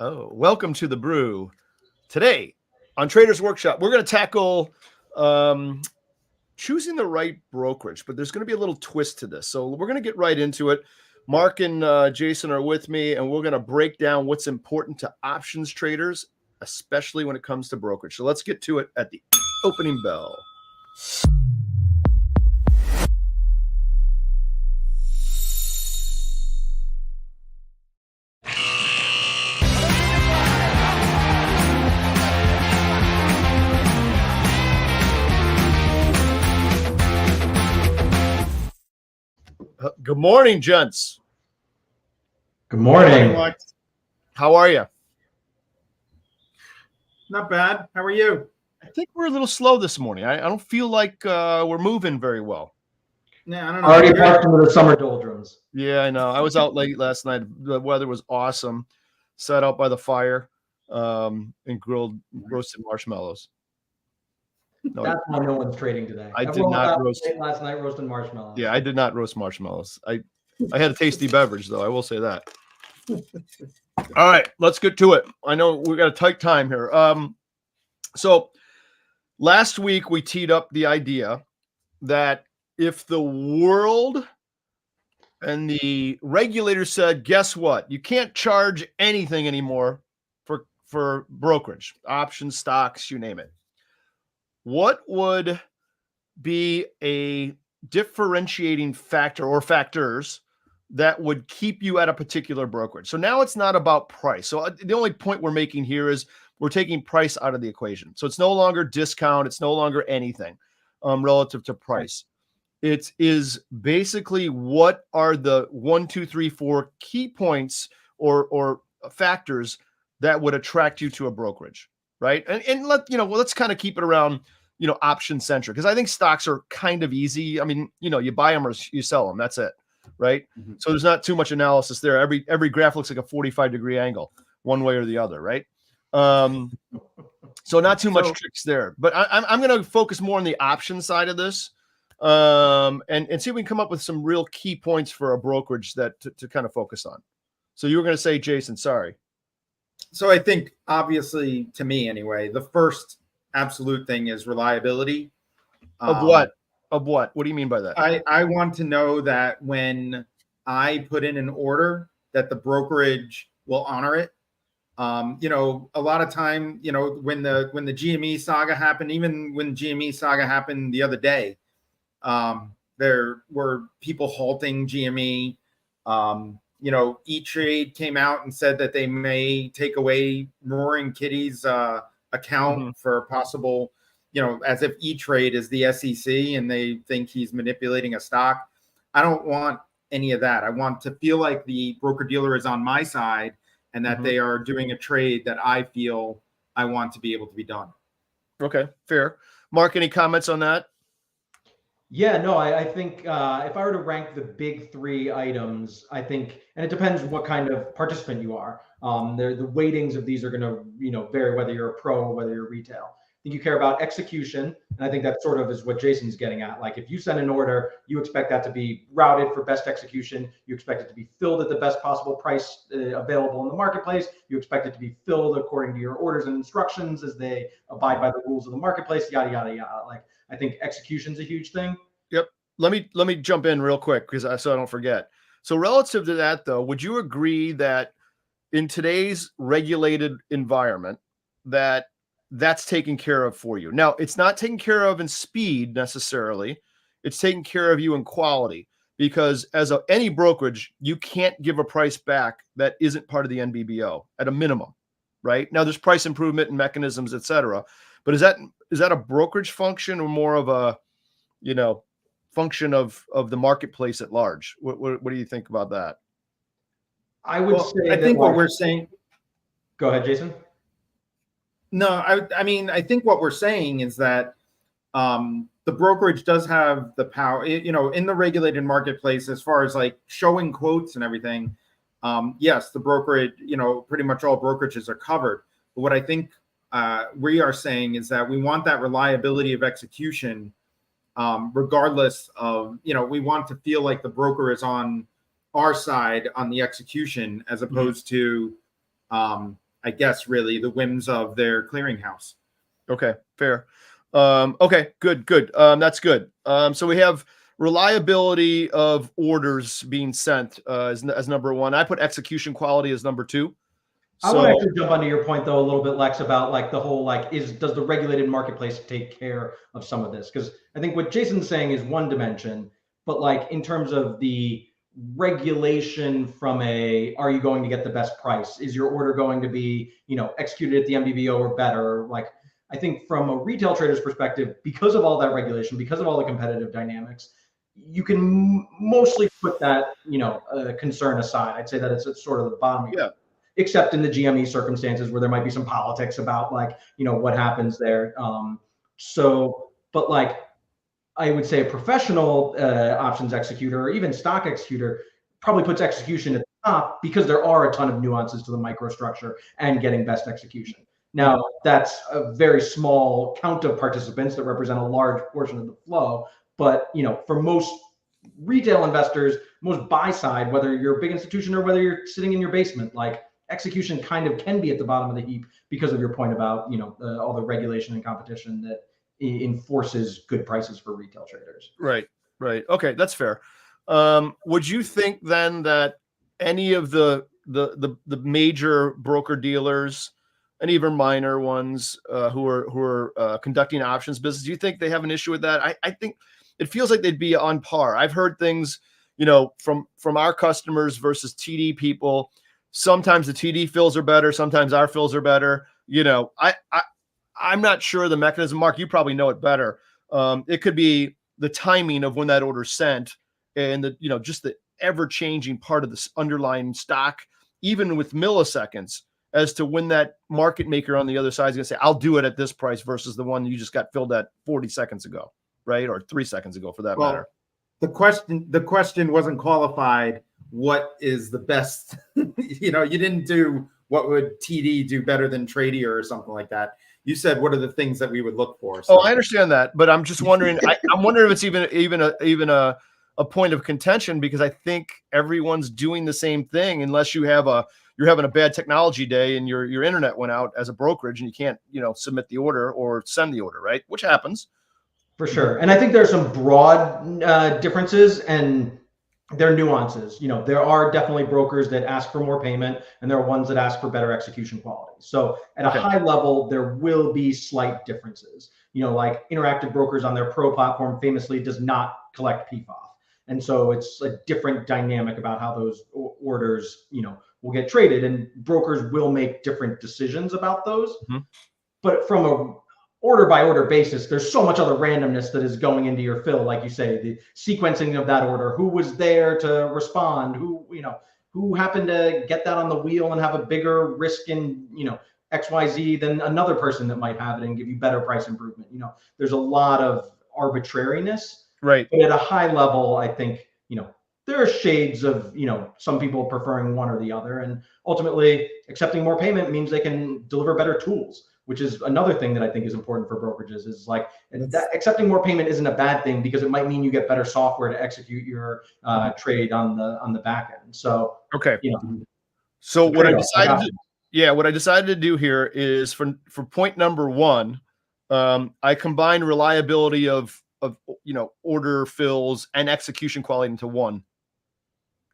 Oh, welcome to the Brew. Today on Traders Workshop, we're going to tackle choosing the right brokerage, but there's going to be a little twist to this. So we're going to get right into it. Mark and Jason are with me, and we're going to break down what's important to options traders, especially when it comes to brokerage. So let's get to it at the opening bell. Good morning, gents. Good morning. How are you? Not bad. How are you? I think we're a little slow this morning. I don't feel like we're moving very well. Yeah, I don't know. Already parked into the summer doldrums. Yeah, I know. I was out late last night. The weather was awesome. Sat out by the fire and grilled roasted marshmallows. No, that's why no one's trading today. I did not roast last night roasting marshmallows. Yeah, I did not roast marshmallows. I had a tasty beverage, though. I will say that. All right, let's get to it. I know we got a tight time here. So last week we teed up the idea that if the world and the regulator said, guess what? You can't charge anything anymore for brokerage, options, stocks, you name it. What would be a differentiating factor or factors that would keep you at a particular brokerage? So now it's not about price. So the only point we're making here is we're taking price out of the equation. So it's no longer discount. It's no longer anything relative to price. It is basically what are the 1, 2, 3, 4 key points or factors that would attract you to a brokerage, right? And let's kind of keep it around, option centric, because I think stocks are kind of easy. I mean, you buy them or you sell them. That's it, right? Mm-hmm. So there's not too much analysis there. Every graph looks like a 45-degree angle, one way or the other, right? So not too much tricks there. But I'm going to focus more on the option side of this. And see if we can come up with some real key points for a brokerage that to kind of focus on. So you were going to say, Jason, sorry. So I think obviously, to me anyway, the first absolute thing is reliability. Of what? What do you mean by that? I want to know that when I put in an order that the brokerage will honor it. A lot of time, when the GME saga happened, even when GME saga happened the other day, there were people halting GME. E-Trade came out and said that they may take away Roaring Kitty's account for possible, as if E-Trade is the SEC and they think he's manipulating a stock. I don't want any of that. I want to feel like the broker-dealer is on my side and that they are doing a trade that I feel I want to be able to be done. Okay, fair. Mark, any comments on that? Yeah, no, I think if I were to rank the big 3 items, I think, and it depends what kind of participant you are. The weightings of these are going to, vary whether you're a pro or whether you're retail. I think you care about execution, and I think that sort of is what Jason's getting at. Like if you send an order, you expect that to be routed for best execution. You expect it to be filled at the best possible price available in the marketplace. You expect it to be filled according to your orders and instructions as they abide by the rules of the marketplace, yada, yada, yada. Like I think execution's a huge thing. Yep. Let me jump in real quick so I don't forget. So relative to that, though, would you agree that in today's regulated environment that's taken care of for you? Now, it's not taken care of in speed necessarily. It's taken care of you in quality, because as any brokerage, you can't give a price back that isn't part of the NBBO at a minimum, right? Now, there's price improvement and mechanisms, et cetera. But is that a brokerage function or more of a, function of the marketplace at large? What do you think about that? I would say I think what we're saying. Go ahead, Jason. No, I mean, I think what we're saying is that the brokerage does have the power, in the regulated marketplace, as far as like showing quotes and everything. Yes, the brokerage, pretty much all brokerages are covered. But what I think we are saying is that we want that reliability of execution, regardless of, we want to feel like the broker is on our side on the execution, as opposed to, I guess, really the whims of their clearinghouse. Okay, fair. Okay, good. That's good. So we have reliability of orders being sent as number one. I put execution quality as number two. I want to actually jump onto your point though a little bit, Lex, about like the whole like does the regulated marketplace take care of some of this? Because I think what Jason's saying is one dimension, but like in terms of the regulation from are you going to get the best price? Is your order going to be, executed at the MBVO or better? Like I think from a retail trader's perspective, because of all that regulation, because of all the competitive dynamics, you can mostly put that, concern aside. I'd say that it's at sort of the bottom. Yeah. Except in the GME circumstances where there might be some politics about like, what happens there. But like, I would say a professional options executor or even stock executor probably puts execution at the top because there are a ton of nuances to the microstructure and getting best execution. Now, that's a very small count of participants that represent a large portion of the flow. But, for most retail investors, most buy side, whether you're a big institution or whether you're sitting in your basement, like execution kind of can be at the bottom of the heap because of your point about, all the regulation and competition that enforces good prices for retail traders. Right. Okay, that's fair. Would you think then that any of the major broker dealers and even minor ones who are conducting options business, do you think they have an issue with that? I think it feels like they'd be on par. I've heard things, from our customers versus TD people. Sometimes the TD fills are better. Sometimes our fills are better. I'm not sure the mechanism. Mark, you probably know it better. It could be the timing of when that order's sent and just the ever-changing part of this underlying stock, even with milliseconds, as to when that market maker on the other side is going to say, I'll do it at this price versus the one you just got filled at 40 seconds ago, right? Or 3 seconds ago for that matter. The question wasn't qualified. What is the best? You didn't do what would TD do better than Tradier or something like that. You said, what are the things that we would look for? So. Oh, I understand that, but I'm just wondering. I'm wondering if it's even a point of contention, because I think everyone's doing the same thing, unless you're having a bad technology day and your internet went out as a brokerage and you can't submit the order or send the order, right? Which happens for sure. And I think there's some broad differences and there are nuances. There are definitely brokers that ask for more payment and there are ones that ask for better execution quality. So at a high level, there will be slight differences. Like Interactive Brokers on their pro platform famously does not collect PFOF. And so it's a different dynamic about how those orders, will get traded, and brokers will make different decisions about those. Mm-hmm. But from a order by order basis, there's so much other randomness that is going into your fill, like you say, the sequencing of that order, who was there to respond, who happened to get that on the wheel and have a bigger risk in, XYZ than another person that might have it and give you better price improvement. There's a lot of arbitrariness, right? But at a high level, I think, there are shades of, some people preferring one or the other, and ultimately accepting more payment means they can deliver better tools, which is another thing that I think is important for brokerages. Is like that accepting more payment isn't a bad thing because it might mean you get better software to execute your trade on the back end. So okay, so what I decided to do here is for point number one, I combine reliability of order fills and execution quality into one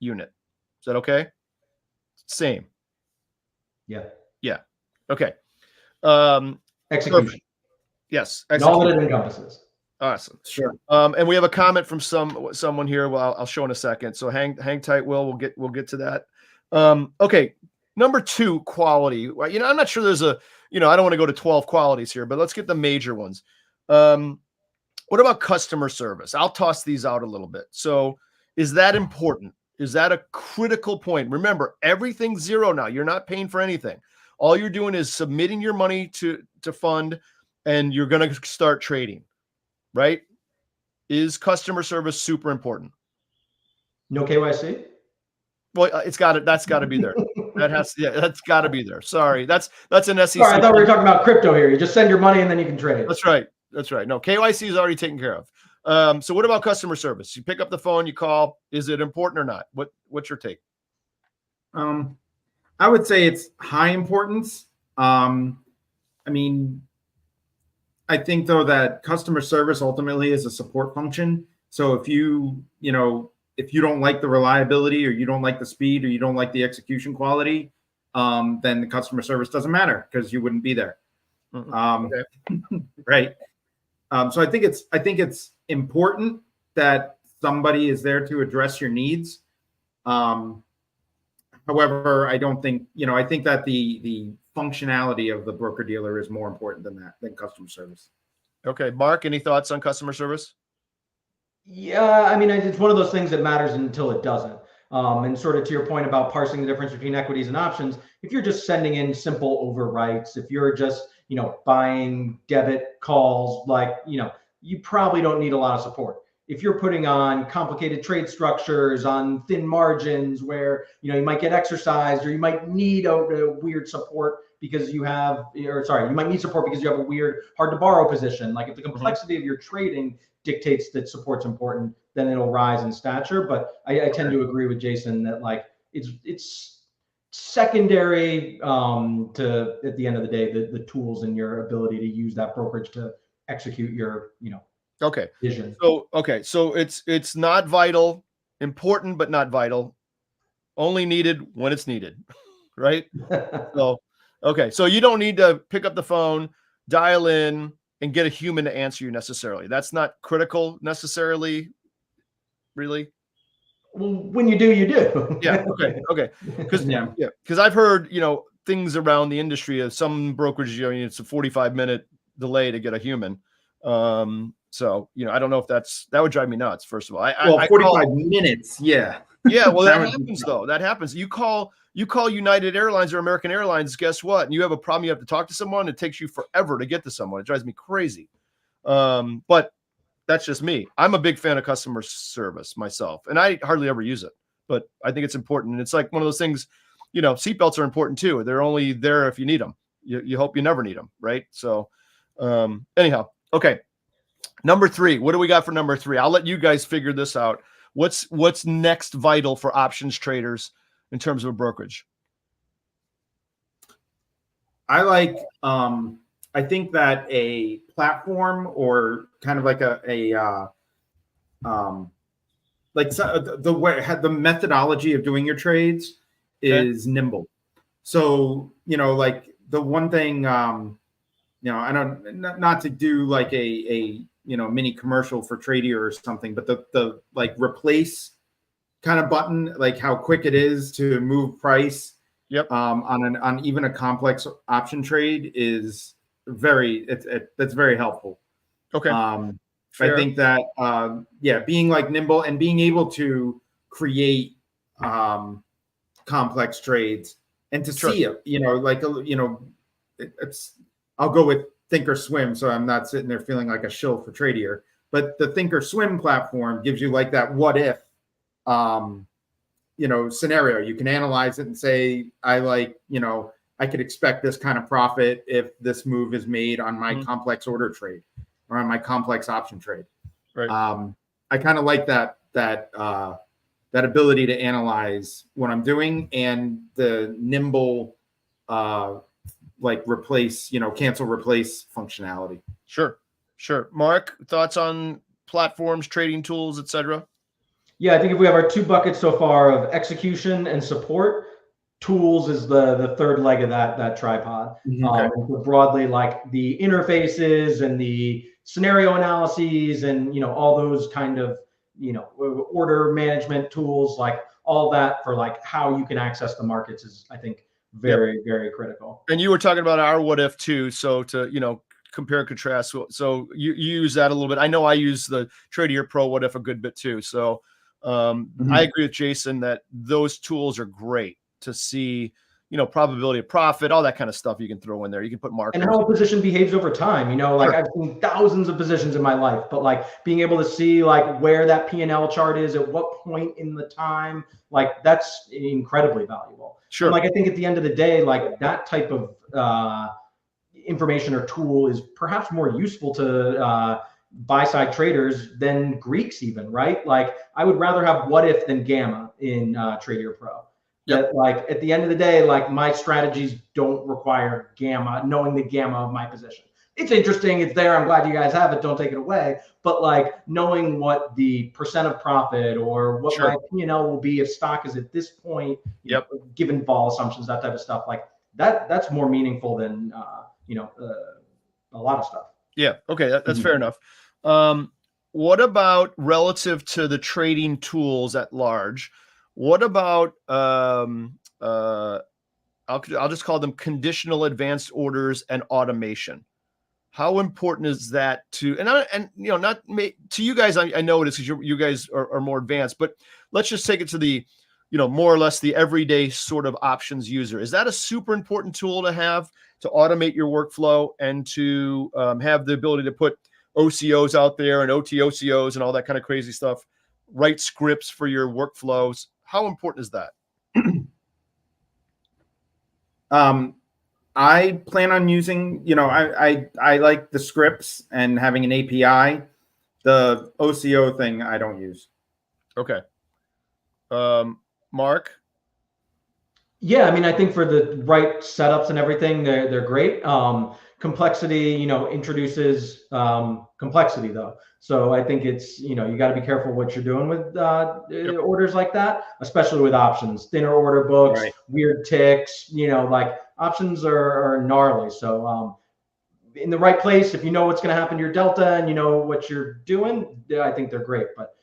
unit. Is that okay? Same. Yeah. Okay. Execution. Perfect. Yes. And all that it encompasses. Awesome. Sure. And we have a comment from someone here. Well, I'll show in a second. So hang tight, Will. We'll get to that. Okay. Number two, quality. I'm not sure there's I don't want to go to 12 qualities here, but let's get the major ones. What about customer service? I'll toss these out a little bit. So is that important? Is that a critical point? Remember, everything's zero now. You're not paying for anything. All you're doing is submitting your money to fund, and you're going to start trading, right? Is customer service super important? No KYC? Well, that's got to be there. That's got to be there. Sorry, that's an SEC. Sorry, I thought we were talking about crypto here. You just send your money and then you can trade. That's right. No, KYC is already taken care of. So what about customer service? You pick up the phone, you call. Is it important or not? What's your take? I would say it's high importance. I mean, I think though that customer service ultimately is a support function. So if if you don't like the reliability or you don't like the speed or you don't like the execution quality, then the customer service doesn't matter because you wouldn't be there. Okay. Right. So I think it's important that somebody is there to address your needs. However, I don't think, I think that the functionality of the broker dealer is more important than customer service. Okay. Mark, any thoughts on customer service? Yeah, I mean, it's one of those things that matters until it doesn't. And sort of to your point about parsing the difference between equities and options, if you're just sending in simple overwrites, if you're just, buying debit calls, you probably don't need a lot of support. If you're putting on complicated trade structures on thin margins where, you might get exercised, or you might need a weird support because you might need support because you have a weird hard to borrow position. Like if the complexity of your trading dictates that support's important, then it'll rise in stature. But I tend to agree with Jason that it's secondary to, at the end of the day, the tools and your ability to use that brokerage to execute your Okay. vision. So it's not vital, important but not vital, only needed when it's needed, right? So okay, so you don't need to pick up the phone, dial in, and get a human to answer you necessarily. That's not critical necessarily, really. Well, when you do, you do. Yeah. Okay. Because I've heard things around the industry of some brokerage, it's a 45-minute delay to get a human. So I don't know if that would drive me nuts. First of all, 45 minutes. Yeah. Yeah. Well, that happens though. That happens. You call United Airlines or American Airlines. Guess what? And you have a problem. You have to talk to someone. It takes you forever to get to someone. It drives me crazy. But that's just me. I'm a big fan of customer service myself, and I hardly ever use it, but I think it's important. And it's like one of those things, seatbelts are important too. They're only there if you need them. You hope you never need them. Right. So, anyhow, okay. Number 3, what do we got for number 3? I'll let you guys figure this out. What's next vital for options traders in terms of a brokerage? I think that a platform or kind of like the methodology of doing your trades is nimble. So, like the one thing, I don't, not to do like a mini commercial for Tradier or something, but the like replace kind of button, like how quick it is to move price. Yep. On even a complex option trade is that's very helpful. Okay. I think that being like nimble and being able to create complex trades and to see it, it's I'll go with Thinkorswim, so I'm not sitting there feeling like a shill for Tradier. But the Thinkorswim platform gives you like that what if scenario. You can analyze it and say, I could expect this kind of profit if this move is made on my complex order trade or on my complex option trade. Right. I kind of like that ability to analyze what I'm doing and the nimble replace, cancel replace functionality. Sure. Mark, thoughts on platforms, trading tools, etc.? Yeah, I think if we have our 2 buckets so far of execution and support, tools is the third leg of that tripod. Okay. Broadly, like the interfaces and the scenario analyses and all those kind of order management tools, like all that for like how you can access the markets is, I think, very very critical. And you were talking about our what if too, so to compare and contrast. So you use that a little bit. I know I use the Tradier Pro what if a good bit too. So I agree with Jason that those tools are great to see, probability of profit, all that kind of stuff you can throw in there. You can put markers. And how a position behaves over time. I've seen thousands of positions in my life, but like being able to see like where that P&L chart is at what point in the time, like that's incredibly valuable. Sure. And like I think at the end of the day, like that type of information or tool is perhaps more useful to buy-side traders than Greeks even, right? Like I would rather have what if than gamma in Tradier Pro. That like at the end of the day, like my strategies don't require gamma, knowing the gamma of my position. It's interesting. It's there. I'm glad you guys have it. Don't take it away. But like knowing what the percent of profit or what my P&L will be if stock is at this point, you know, given vol assumptions, that type of stuff, like that's more meaningful than, a lot of stuff. Yeah. Okay. That's fair enough. What about relative to the trading tools at large? What about, I'll just call them conditional advanced orders and automation. How important is that to, to you guys, I know it is because you guys are more advanced, but let's just take it to the, more or less the everyday sort of options user. Is that a super important tool to have to automate your workflow and to have the ability to put OCOs out there and OTOCOs and all that kind of crazy stuff, write scripts for your workflows? How important is that? I plan on using, I like the scripts and having an API. The OCO thing I don't use. Okay. Mark? Yeah, I mean, I think for the right setups and everything, they're great. Complexity, introduces complexity though. So I think it's, you got to be careful what you're doing with orders like that, especially with options, thinner order books, weird ticks, like options are gnarly. So in the right place, if you know what's going to happen to your delta and you know what you're doing, I think they're great, but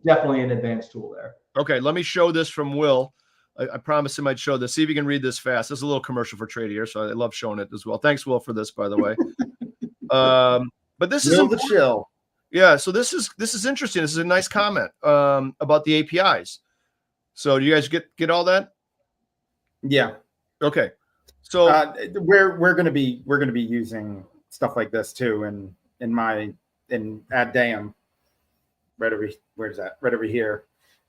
definitely an advanced tool there. Okay, let me show this from Will. I promised him I'd show this. See if you can read this fast. This is a little commercial for Tradier, so I love showing it as well. Thanks, Will, for this, by the way. But this is the chill. Yeah, so this is interesting. This is a nice comment about the APIs. So do you guys get all that? Yeah. Okay. So we're gonna be using stuff like this too, in ad Deum. Right over here.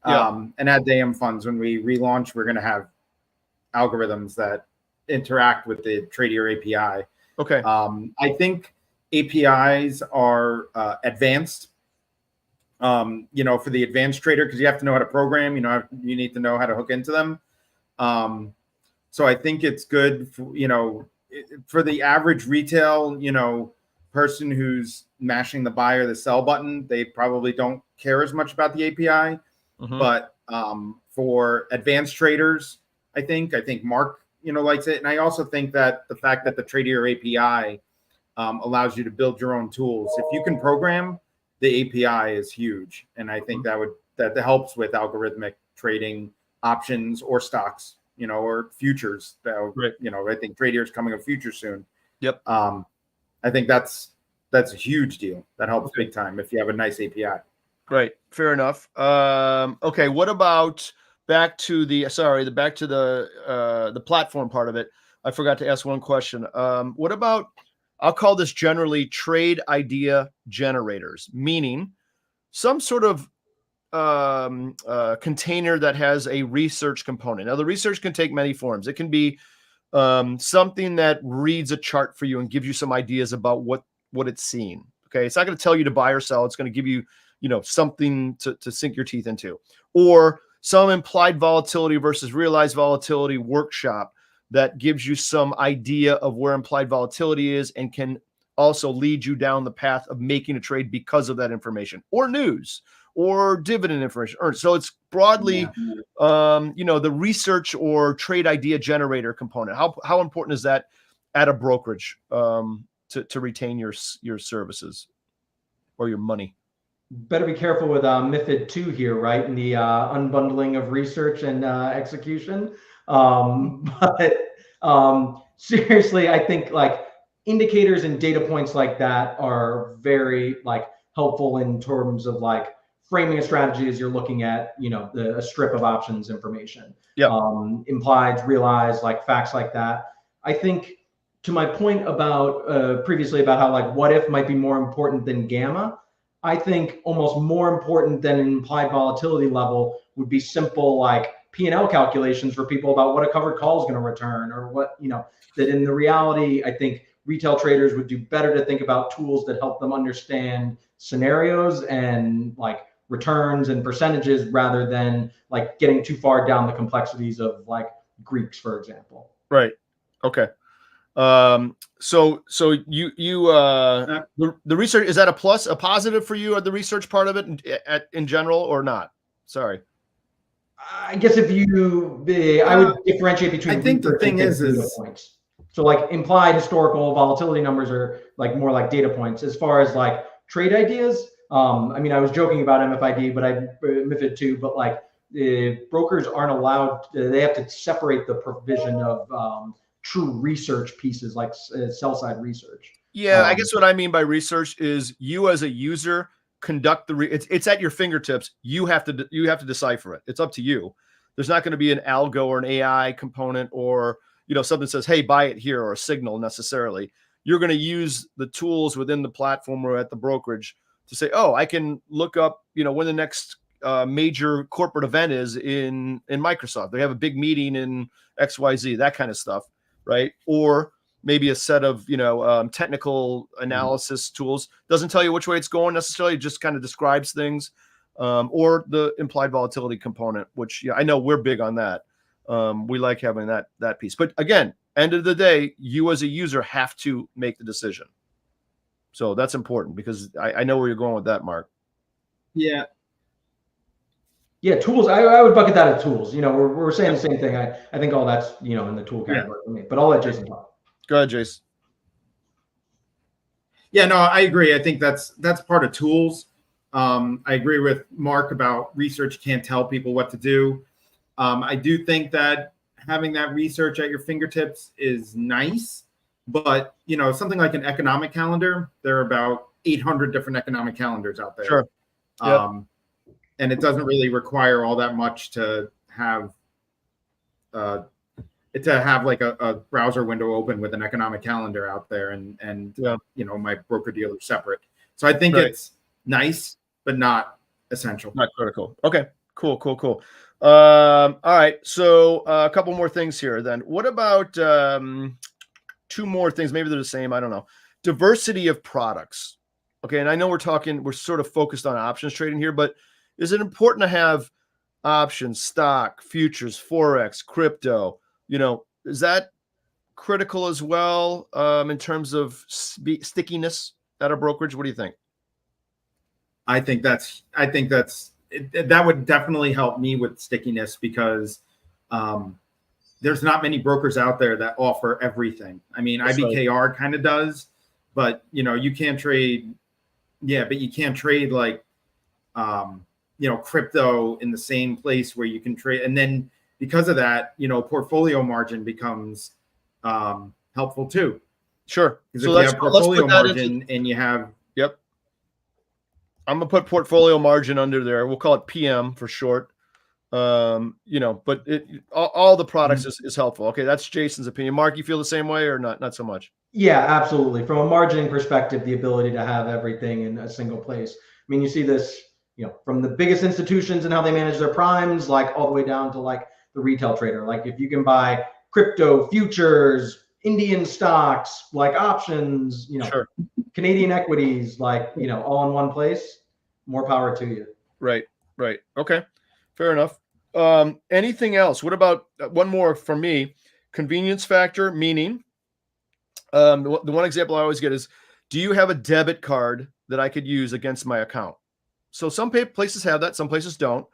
And ad Deum funds, when we relaunch, we're going to have algorithms that interact with the Tradier API. Okay. I think APIs are advanced, for the advanced trader, because you have to know how to program, you need to know how to hook into them. So I think it's good for the average retail, person who's mashing the buy or the sell button, they probably don't care as much about the API. But for advanced traders, I think Mark, likes it. And I also think that the fact that the Tradier API allows you to build your own tools. If you can program, the API is huge. And I think that helps with algorithmic trading options or stocks, or futures. I think Tradier is coming a future soon. Yep. I think that's a huge deal. That helps big time if you have a nice API. Great. Fair enough. Okay. What about back to the platform part of it? I forgot to ask one question. What about, I'll call this generally trade idea generators, meaning some sort of container that has a research component. Now the research can take many forms. It can be something that reads a chart for you and gives you some ideas about what it's seeing. Okay. It's not going to tell you to buy or sell. It's going to give you, something to sink your teeth into, or some implied volatility versus realized volatility workshop that gives you some idea of where implied volatility is and can also lead you down the path of making a trade because of that information, or news or dividend information. So it's broadly, the research or trade idea generator component. How important is that at a brokerage to retain your services or your money? Better be careful with MiFID 2 here, right? And the unbundling of research and execution. But seriously, I think like indicators and data points like that are very helpful in terms of framing a strategy as you're looking at, a strip of options information. Implied, realized, facts like that. I think to my point about previously about how what if might be more important than gamma, I think almost more important than an implied volatility level would be simple P&L calculations for people about what a covered call is going to return, or what, that in the reality, I think retail traders would do better to think about tools that help them understand scenarios and returns and percentages rather than like getting too far down the complexities of like Greeks, for example. Right. Okay. So the research, is that a plus, a positive for you, or the research part of it in general, or not? Sorry. I guess if you, I would differentiate between. I think the thing is data points. So like implied historical volatility numbers are like more like data points. As far as like trade ideas, I mean, I was joking about MFID, but MiFID too. But like brokers aren't allowed. They have to separate the provision of true research pieces, like sell side research. Yeah, I guess what I mean by research is you as a user conduct it's at your fingertips. You have to decipher it. It's up to you. There's not going to be an algo or an AI component, or something says, hey, buy it here, or a signal necessarily. You're going to use the tools within the platform or at the brokerage to say, oh, I can look up when the next major corporate event is in Microsoft. They have a big meeting in XYZ, that kind of stuff, right? Or maybe a set of technical analysis tools. Doesn't tell you which way it's going necessarily, just kind of describes things, or the implied volatility component, which I know we're big on that. We like having that piece. But again, end of the day, you as a user have to make the decision. So that's important, because I know where you're going with that, Mark. Yeah. Yeah, tools. I would bucket that as tools. We're saying the same thing. I think all that's in the tool category for me. But I'll let Jason talk. Go ahead, Jason. Yeah, no, I agree. I think that's part of tools. I agree with Mark about research can't tell people what to do. I do think that having that research at your fingertips is nice, but something like an economic calendar, there are about 800 different economic calendars out there. Sure. Yep. And it doesn't really require all that much to have like a browser window open with an economic calendar out there, and my broker dealer separate. So I think it's nice, but not essential. Not critical. Okay, cool. All right, so a couple more things here then. What about two more things? Maybe they're the same. I don't know. Diversity of products. Okay, and I know we're sort of focused on options trading here, but is it important to have options, stock, futures, Forex, crypto? Is that critical as well in terms of stickiness at a brokerage? What do you think? I think that would definitely help me with stickiness, because there's not many brokers out there that offer everything. I mean, that's IBKR right. Kind of does, but you can't trade. Yeah, but you can't trade like crypto in the same place where you can trade, and then because of that, portfolio margin becomes helpful too. Sure. Because if you have portfolio margin and you have. Yep. I'm going to put portfolio margin under there. We'll call it PM for short. But all the products is helpful. Okay, that's Jason's opinion. Mark, you feel the same way or not? Not so much. Yeah, absolutely. From a margining perspective, the ability to have everything in a single place. I mean, you see this, from the biggest institutions and how they manage their primes, like all the way down to like the retail trader. Like if you can buy crypto, futures, Indian stocks, like options, sure. Canadian equities, like, all in one place, more power to you. Right. Okay, fair enough. Anything else? What about one more from me? Convenience factor, meaning the one example I always get is, do you have a debit card that I could use against my account? So some places have that, some places don't.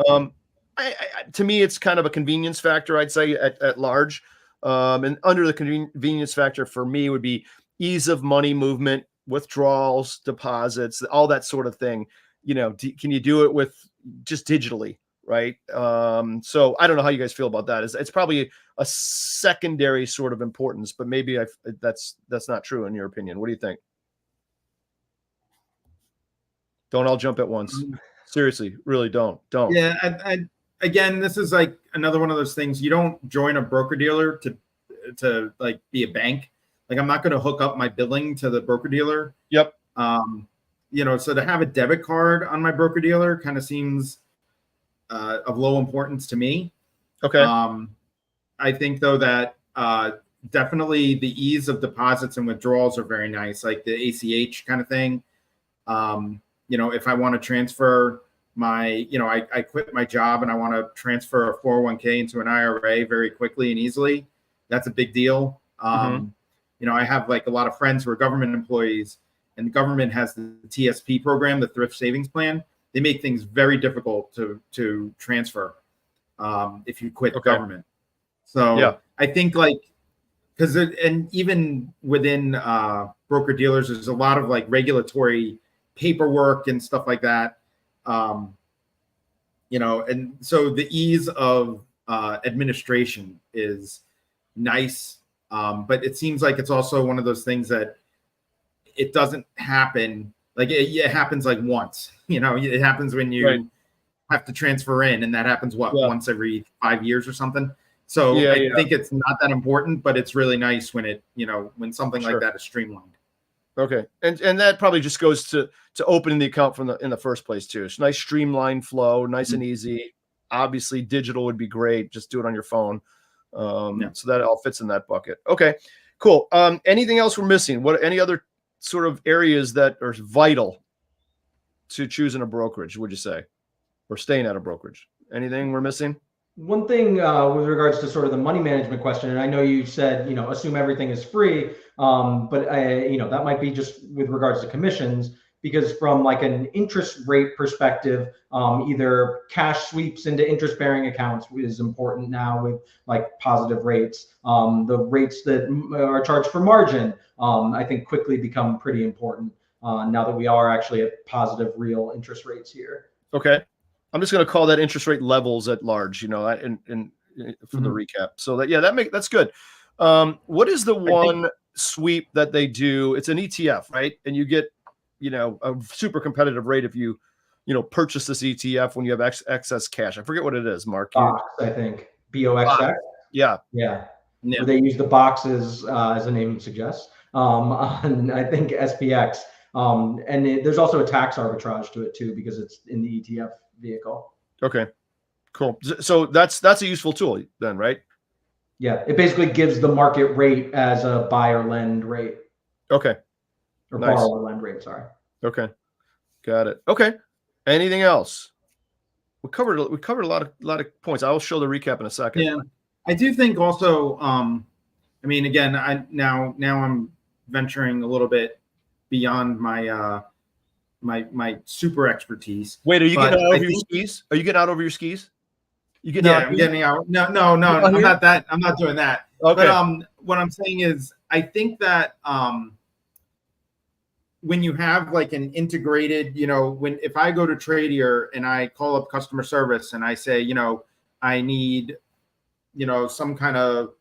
To me, it's kind of a convenience factor, I'd say, at large. And under the convenience factor for me would be ease of money movement, withdrawals, deposits, all that sort of thing. Can you do it with just digitally, right? So I don't know how you guys feel about that. It's probably a secondary sort of importance, but maybe that's not true in your opinion. What do you think? Don't all jump at once. Seriously, really don't. Yeah, again, this is like another one of those things. You don't join a broker dealer to like be a bank. Like I'm not going to hook up my billing to the broker dealer. Yep. So to have a debit card on my broker dealer kind of seems of low importance to me. Okay. I think though that definitely the ease of deposits and withdrawals are very nice, like the ACH kind of thing. If I want to transfer I quit my job and I want to transfer a 401k into an IRA very quickly and easily. That's a big deal. I have like a lot of friends who are government employees, and the government has the TSP program, the Thrift Savings Plan. They make things very difficult to transfer if you quit government. So I think because and even within broker dealers, there's a lot of like regulatory paperwork and stuff like that. And so the ease of administration is nice, but it seems like it's also one of those things that it doesn't happen. Like it happens like once, it happens when you have to transfer in, and that happens once every 5 years or something. So I think it's not that important, but it's really nice when when something like that is streamlined. Okay. And that probably just goes to opening the account in the first place too. It's nice streamlined flow, nice and easy. Obviously digital would be great. Just do it on your phone. So that all fits in that bucket. Okay, cool. Anything else we're missing? Any other sort of areas that are vital to choosing a brokerage, would you say, or staying at a brokerage? Anything we're missing? One thing with regards to sort of the money management question, and I know you said, assume everything is free, but that might be just with regards to commissions, because from like an interest rate perspective, either cash sweeps into interest-bearing accounts is important now with like positive rates. The rates that are charged for margin, I think quickly become pretty important now that we are actually at positive real interest rates here. Okay. I'm just going to call that interest rate levels at large, for the recap. So that's good. What is the one sweep that they do? It's an ETF, right? And you get, a super competitive rate if you, purchase this ETF when you have excess cash. I forget what it is, Mark. Box, I think. BOXX. Yeah. Where they use the boxes, as the name suggests, on, I think, SPX. And there's also a tax arbitrage to it too, because it's in the ETF vehicle. Okay, cool. So that's a useful tool then, right? Yeah, it basically gives the market rate as a buy or lend rate. Okay. Or borrow or lend rate, sorry. Okay. Got it. Okay. Anything else? We covered a lot of points. I will show the recap in a second. Yeah. I do think also again, now I'm venturing a little bit beyond my my super expertise. Wait, are you getting out over your skis? Are you getting out over your skis? I'm getting out. No, I'm not that. I'm not doing that. Okay. But what I'm saying is, I think that when you have like an integrated, if I go to Tradier and I call up customer service and I say, I need, some kind of,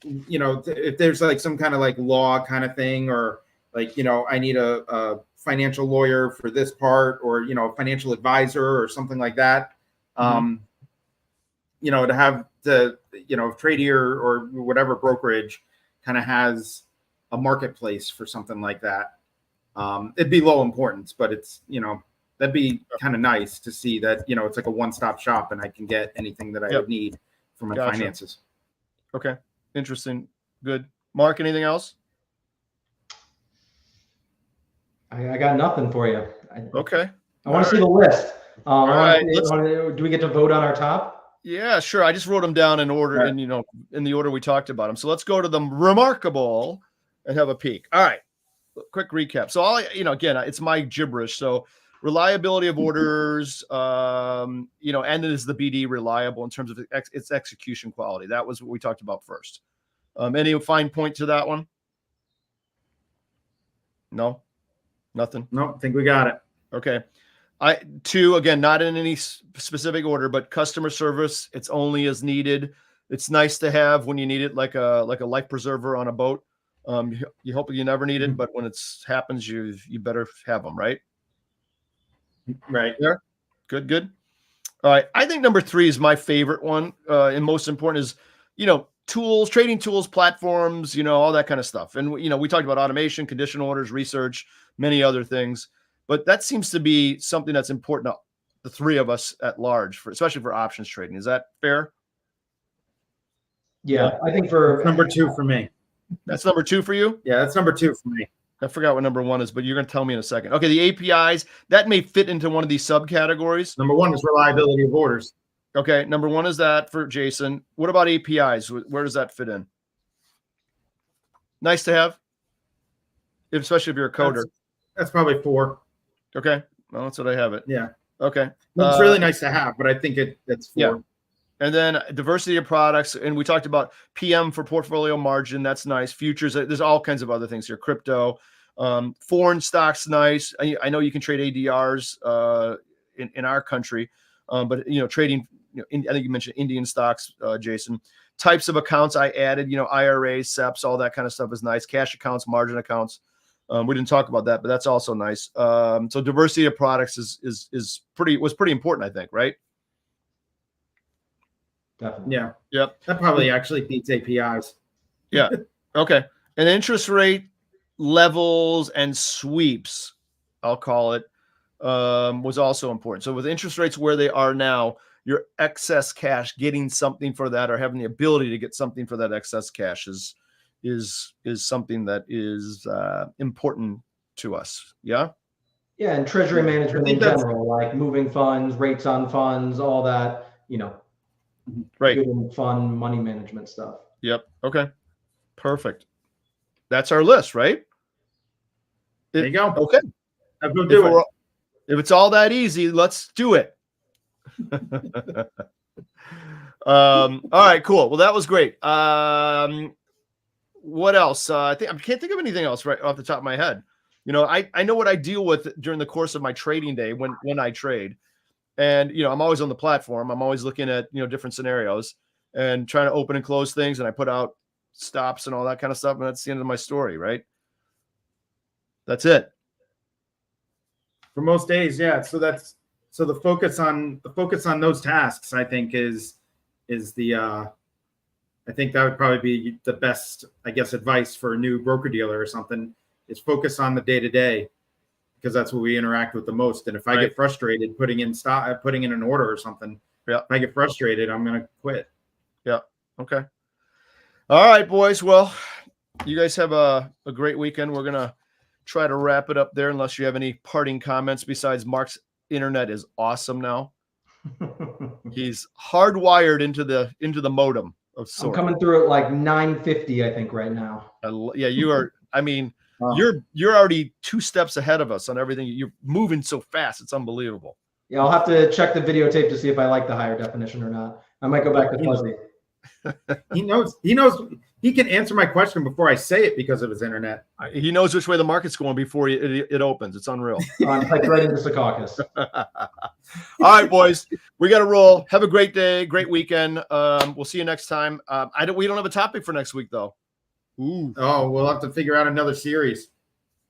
if there's like some kind of like law kind of thing, or like, I need a financial lawyer for this part, or, a financial advisor or something like that. To have Tradier or whatever brokerage kind of has a marketplace for something like that. It'd be low importance, but it's, that'd be kind of nice to see that, it's like a one-stop shop and I can get anything that I would need for my finances. Okay. Interesting. Good. Mark, anything else? I got nothing for you. Okay. I want to see the list. All right. Do we get to vote on our top? Yeah, sure. I just wrote them down in order, and in the order we talked about them. So let's go to the remarkable and have a peek. All right. Quick recap. So again, it's my gibberish. So reliability of orders, and is the BD reliable in terms of its execution quality? That was what we talked about first. Any fine point to that one? No, nothing. No, I think we got it. Okay. Two, again, not in any specific order, but customer service. It's only as needed. It's nice to have when you need it, like a life preserver on a boat. You hope you never need it, but when it happens, you better have them, right? Right. There. Good. All right. I think number 3 is my favorite one, and most important is, tools, trading tools, platforms, all that kind of stuff. And, we talked about automation, condition orders, research, many other things, but that seems to be something that's important to the three of us at large, especially for options trading. Is that fair? Yeah. I think for number 2 for me. That's number 2 for you? Yeah, that's number 2 for me. I forgot what number 1 is, but you're going to tell me in a second. Okay, the APIs, that may fit into one of these subcategories. Number 1 is reliability of orders. Okay, number 1 is that for Jason. What about APIs? Where does that fit in? Nice to have, especially if you're a coder. That's probably 4. Okay, well, that's what I have it. Yeah. Okay. Well, it's really nice to have, but I think that's 4. Yeah. And then diversity of products. And we talked about PM for portfolio margin. That's nice. Futures. There's all kinds of other things here. Crypto, foreign stocks. Nice. I know you can trade ADRs in our country, but trading, I think you mentioned Indian stocks, Jason. Types of accounts I added, IRAs, SEPs, all that kind of stuff is nice. Cash accounts, margin accounts. We didn't talk about that, but that's also nice. So diversity of products was pretty important, I think, right? Definitely. Yeah. Yep. That probably actually beats APIs. Yeah. Okay. And interest rate levels and sweeps, I'll call it, was also important. So with interest rates where they are now, your excess cash, getting something for that or having the ability to get something for that excess cash is something that is important to us. Yeah. Yeah, and treasury management in general, like moving funds, rates on funds, all that, Right. good and fun money management stuff. Yep. Okay. Perfect. That's our list, right? There you go. Okay. I'll go do it. If it's all that easy, let's do it. All right, cool. Well, that was great. What else? I can't think of anything else right off the top of my head. I know what I deal with during the course of my trading day when I trade. And, I'm always on the platform. I'm always looking at, different scenarios and trying to open and close things. And I put out stops and all that kind of stuff. And that's the end of my story, right? That's it. For most days, yeah. So the focus on those tasks, I think, is the I think that would probably be the best, I guess, advice for a new broker dealer or something, is focus on the day-to-day, because that's what we interact with the most. And if I get frustrated putting in an order or something, if I get frustrated, I'm going to quit. Yeah. Okay. All right, boys. Well, you guys have a great weekend. We're going to try to wrap it up there unless you have any parting comments besides Mark's internet is awesome now. He's hardwired into the modem of sorts. I'm coming through at like 950, I think, right now. Yeah, you are. I mean, you're already 2 steps ahead of us on everything. You're moving so fast. It's unbelievable. Yeah, I'll have to check the videotape to see if I like the higher definition or not. I might go back to fuzzy. He knows he can answer my question before I say it because of his internet. He knows which way the market's going before it opens. It's unreal. I'm like right into the caucus. All right, boys, we got to roll. Have a great day, great weekend. We'll see you next time. We don't have a topic for next week though. Ooh. Oh, we'll have to figure out another series.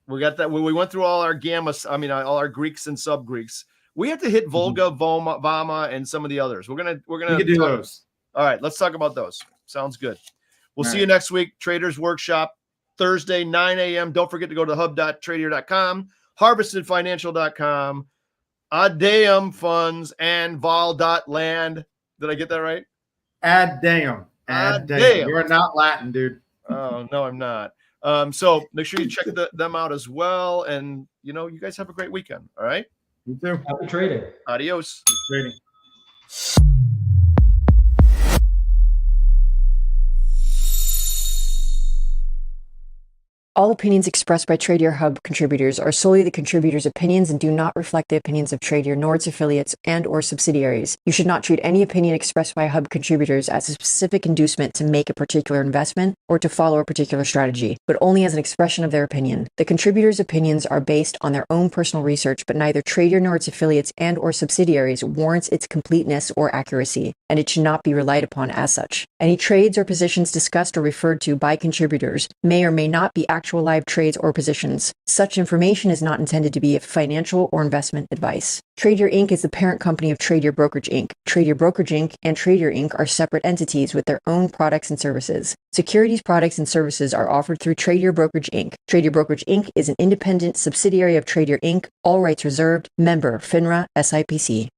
We got that. We went through all our gammas. I mean, all our Greeks and sub-Greeks. We have to hit Volga, Vama, and some of the others. We're gonna do those. All right, let's talk about those. Sounds good. We'll see right. you next week. Traders Workshop, Thursday, 9 a.m. Don't forget to go to hub.tradier.com, harvestedfinancial.com, Adeum Funds, and vol.land. Did I get that right? Adeum. You are not Latin, dude. Oh, no, I'm not. So make sure you check them out as well. And, you guys have a great weekend. All right? You too. Happy trading. Adios. Trading. All opinions expressed by Tradier Hub contributors are solely the contributors' opinions and do not reflect the opinions of Tradier nor its affiliates and/or subsidiaries. You should not treat any opinion expressed by Hub contributors as a specific inducement to make a particular investment or to follow a particular strategy, but only as an expression of their opinion. The contributors' opinions are based on their own personal research, but neither Tradier nor its affiliates and/or subsidiaries warrants its completeness or accuracy, and it should not be relied upon as such. Any trades or positions discussed or referred to by contributors may or may not be actual live trades or positions. Such information is not intended to be financial or investment advice. Tradier Inc. is the parent company of Tradier Brokerage Inc. Tradier Brokerage Inc. and Tradier Inc. are separate entities with their own products and services. Securities products and services are offered through Tradier Brokerage Inc. Tradier Brokerage Inc. is an independent subsidiary of Tradier Inc., all rights reserved, member FINRA SIPC.